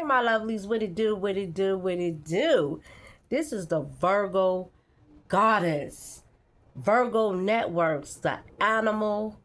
morning, my lovelies. What it do, what it do, what it do. This is the Virgo goddess. Virgo Networks, the animal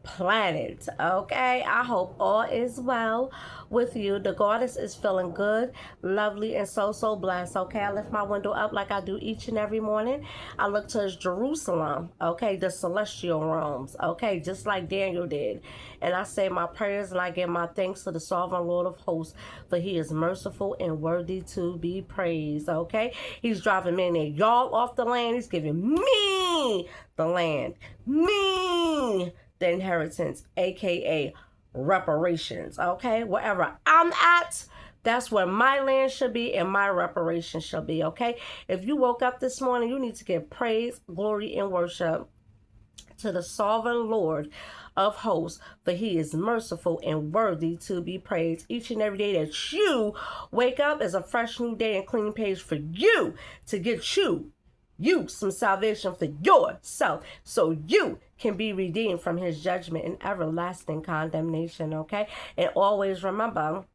planet. Okay, I hope all is well with you. The goddess is feeling good, lovely, and so blessed. Okay, I lift my window up like I do each and every morning. I look towards Jerusalem, okay, the celestial realms, okay, just like Daniel did. And I say my prayers and I give my thanks to the sovereign Lord of hosts, for he is merciful and worthy to be praised. Okay, he's driving me and y'all off the land. He's giving me the land, me the inheritance, aka reparations. Okay, wherever I'm at, that's where my land should be and my reparations shall be. Okay, if you woke up this morning, you need to give praise, glory, and worship to the sovereign Lord of hosts, for he is merciful and worthy to be praised. Each and every day that you wake up is a fresh new day and clean page for you to get you some salvation for yourself, so you can be redeemed from his judgment and everlasting condemnation. Okay, and always remember,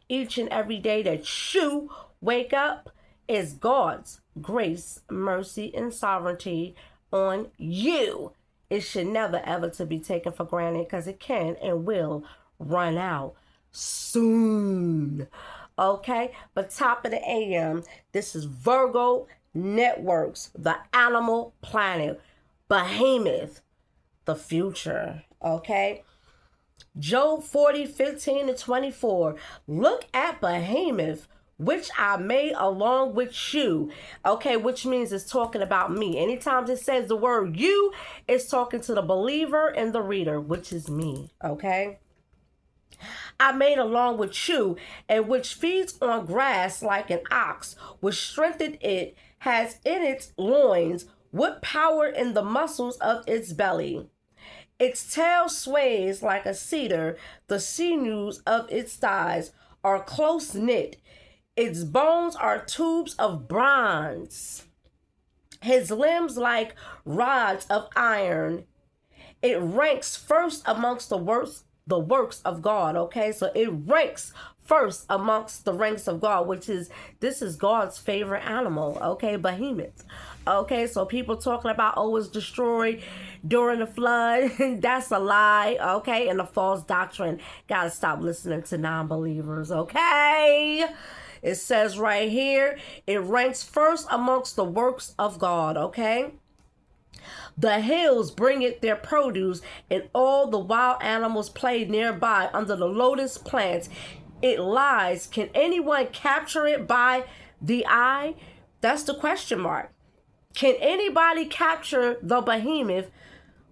each and every day that you wake up is God's grace, mercy, and sovereignty on you. It should never ever to be taken for granted, because it can and will run out soon. Okay, but top of the AM, this is Virgo Networks, the animal planet, Behemoth, the future. Okay, Job 40:15-24. Look at Behemoth, which I made along with you. Okay, which means it's talking about me. Anytime it says the word you, it's talking to the believer and the reader, which is me. Okay, I made along with you, and which feeds on grass like an ox, which strengthened it, has in its loins, with power in the muscles of its belly. Its tail sways like a cedar, the sinews of its thighs are close knit, its bones are tubes of bronze, his limbs like rods of iron. It ranks first amongst the works of God. Okay, so it ranks first amongst the ranks of God, this is God's favorite animal. Okay, Behemoth. Okay, so people talking about, oh, it's destroyed during the flood. That's a lie. Okay, and a false doctrine. Gotta stop listening to non-believers. Okay, it says right here, it ranks first amongst the works of God. Okay, the hills bring it their produce, and all the wild animals play nearby under the lotus plants. It lies. Can anyone capture it by the eye? That's the question mark. Can anybody capture the Behemoth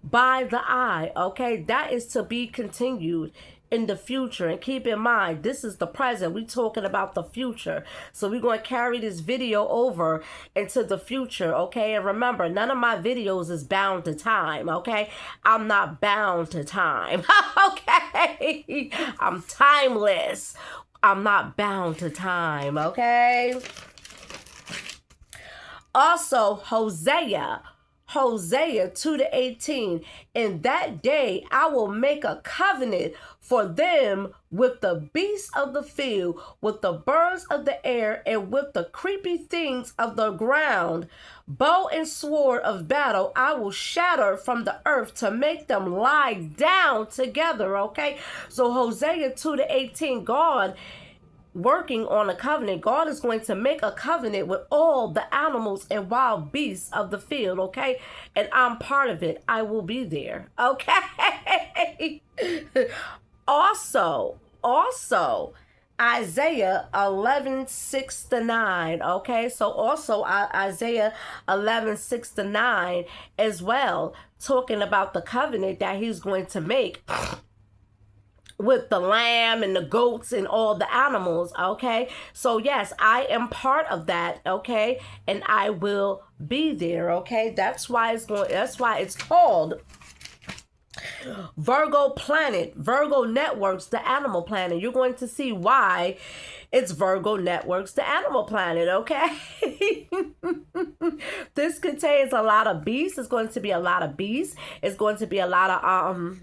by the eye? Okay, that is to be continued in the future. And keep in mind, this is the present. We're talking about the future. So we're going to carry this video over into the future. Okay, and remember, none of my videos is bound to time. Okay, I'm not bound to time. Okay, I'm timeless. I'm not bound to time. Okay. Also, Hosea 2:18. In that day I will make a covenant for them with the beasts of the field, with the birds of the air, and with the creepy things of the ground. Bow and sword of battle I will shatter from the earth, to make them lie down together. Okay, so Hosea 2:18, God working on a covenant. God is going to make a covenant with all the animals and wild beasts of the field. Okay, and I'm part of it. I will be there. Okay. also Isaiah 11:6-9. Okay, so also Isaiah 11:6-9 as well, talking about the covenant that he's going to make with the lamb and the goats and all the animals. Okay, so yes, I am part of that. Okay, and I will be there. Okay, that's why it's called Virgo Planet, Virgo Networks, the animal planet. You're going to see why it's Virgo Networks, the animal planet. Okay. This contains a lot of beasts. It's going to be a lot of beasts. It's going to be a lot of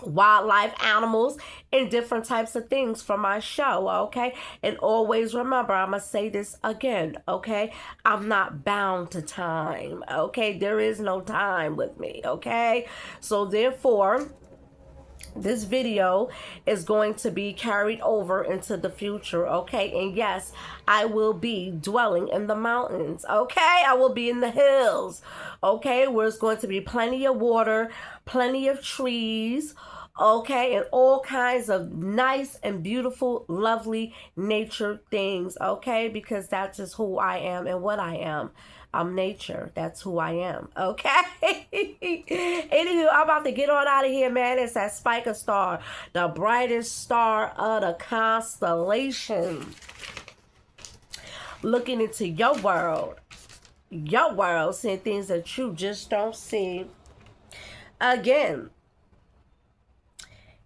wildlife, animals, and different types of things for my show, okay? And always remember, I'm gonna say this again, okay? I'm not bound to time, okay? There is no time with me, okay? So therefore, this video is going to be carried over into the future, okay? And yes, I will be dwelling in the mountains, okay? I will be in the hills, okay? Where it's going to be plenty of water, plenty of trees, okay? And all kinds of nice and beautiful, lovely nature things, okay? Because that's just who I am and what I am. I'm nature. That's who I am. Okay? Anywho, I'm about to get on out of here, man. It's that Spiker star, the brightest star of the constellation. Looking into your world, seeing things that you just don't see. Again,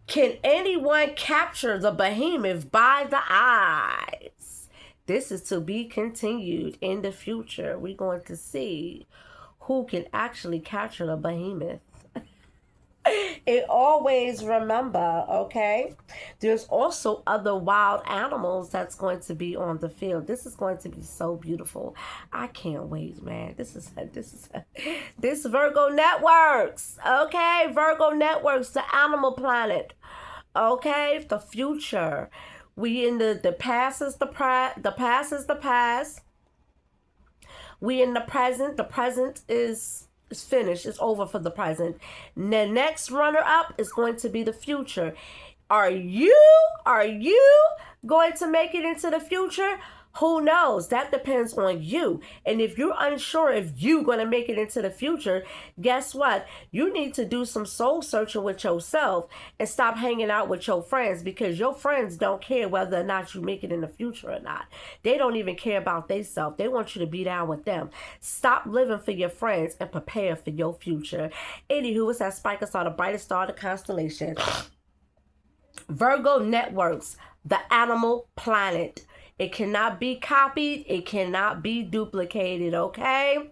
can anyone capture the behemoth by the eyes? This is to be continued in the future. We're going to see who can actually capture the behemoth. And always remember, okay, there's also other wild animals that's going to be on the field. This is going to be so beautiful. I can't wait, man. This Virgo Networks, okay? Virgo Networks, the animal planet, okay? The future. We in the past is the past is the past. We in the present. The present is finished. It's over for the present. The next runner up is going to be the future. Are you going to make it into the future? Who knows? That depends on you. And if you're unsure if you're going to make it into the future, guess what? You need to do some soul searching with yourself and stop hanging out with your friends, because your friends don't care whether or not you make it in the future or not. They don't even care about themselves. They want you to be down with them. Stop living for your friends and prepare for your future. Anywho, it's that Spiker star, the brightest star of the constellation. Virgo Networks, the animal planet. It cannot be copied. It cannot be duplicated, okay?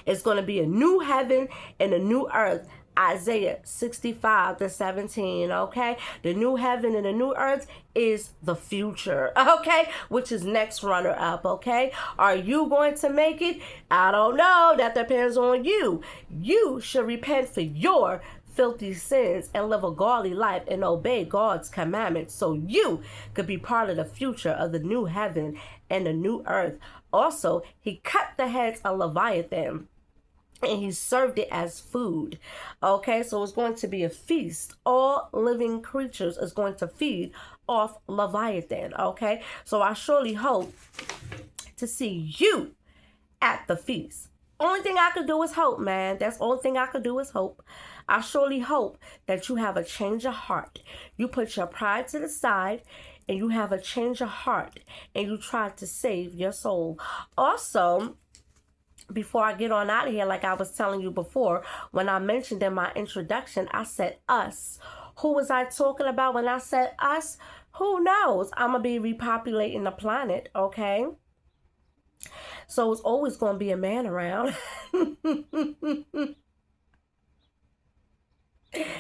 It's going to be a new heaven and a new earth. Isaiah 65:17, okay? The new heaven and the new earth is the future, okay? Which is next runner up, okay? Are you going to make it? I don't know. That depends on you. You should repent for your filthy sins and live a godly life and obey God's commandments so you could be part of the future of the new heaven and the new earth. Also, he cut the heads of Leviathan and he served it as food. Okay, so it's going to be a feast. All living creatures is going to feed off Leviathan. Okay, so I surely hope to see you at the feast. Only thing I could do is hope, man. That's the only thing I could do is hope. I surely hope that you have a change of heart. You put your pride to the side and you have a change of heart and you try to save your soul. Also, before I get on out of here, like I was telling you before, when I mentioned in my introduction, I said us. Who was I talking about when I said us? Who knows? I'm going to be repopulating the planet, okay? So it's always going to be a man around.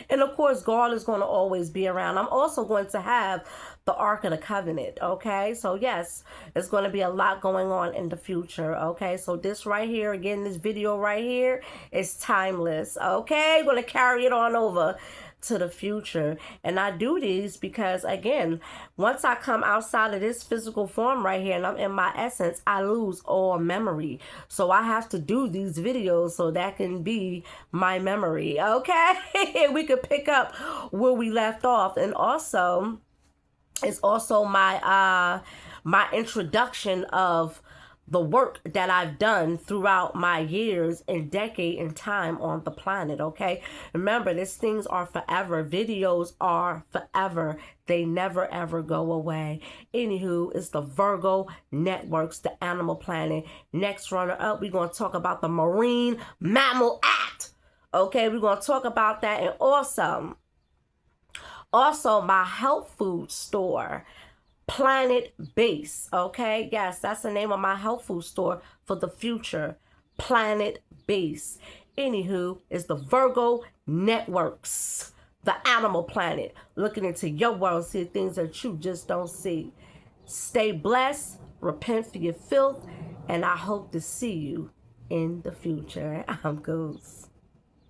And of course, God is going to always be around. I'm also going to have the Ark of the Covenant, okay? So yes, there's going to be a lot going on in the future, okay? So this right here, again, this video right here is timeless, okay? I'm going to carry it on over to the future. And I do these because, again, once I come outside of this physical form right here and I'm in my essence, I lose all memory. So I have to do these videos so that can be my memory, okay? We could pick up where we left off. And also, it's also my my introduction of the work that I've done throughout my years and decade and time on the planet, okay? Remember, these things are forever. Videos are forever. They never, ever go away. Anywho, it's the Virgo Networks, the Animal Planet. Next runner up, we're going to talk about the Marine Mammal Act, okay? We're going to talk about that. And also my health food store, Planet Base, okay? Yes, that's the name of my health food store for the future, Planet Base. Anywho, is the Virgo Networks, the animal planet, looking into your world, see things that you just don't see. Stay blessed, repent for your filth, and I hope to see you in the future. I'm Goose.